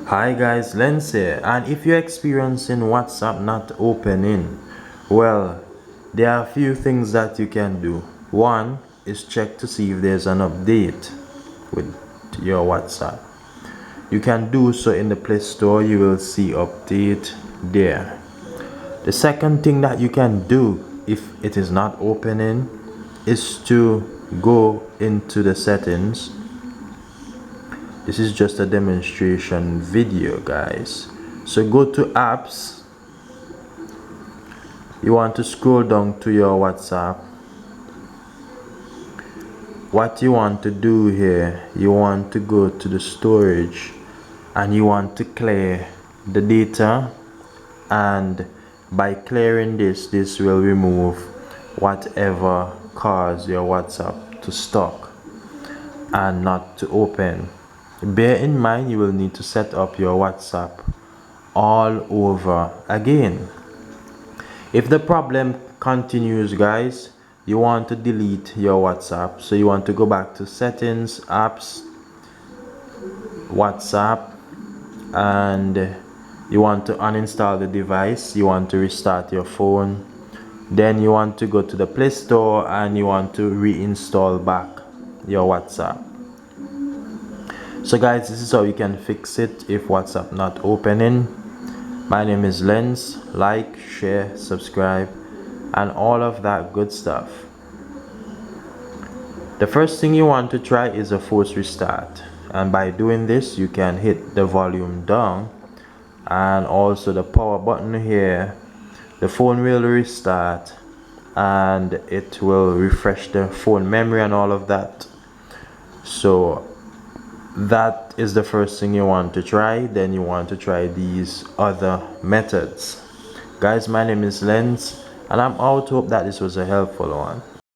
Hi guys, Lens here, and if you're experiencing WhatsApp not opening, well, there are a few things that you can do. One is check to see if there's an update with your WhatsApp. You can do so in the Play Store. You will see update there. The second thing that you can do if it is not opening is to go into the settings. This is just a demonstration video, guys. So go to apps. You want to scroll down to your WhatsApp. What you want to do here, you want to go to the storage and you want to clear the data, and by clearing this will remove whatever caused your WhatsApp to stuck and not to open. Bear in mind, you will need to set up your WhatsApp all over again. If the problem continues, guys, you want to delete your WhatsApp. So you want to go back to settings, apps, WhatsApp, and you want to uninstall the device. You want to restart your phone. Then you want to go to the Play Store and you want to reinstall back your WhatsApp. So guys, this is how you can fix it if WhatsApp not opening. My name is Lens. Like, share, subscribe, and all of that good stuff. The first thing you want to try is a force restart, and by doing this you can hit the volume down and also the power button here. The phone will restart and it will refresh the phone memory and all of that. So that is the first thing you want to try. Then you want to try these other methods. Guys, my name is Lens and I'm out. Hope that this was a helpful one.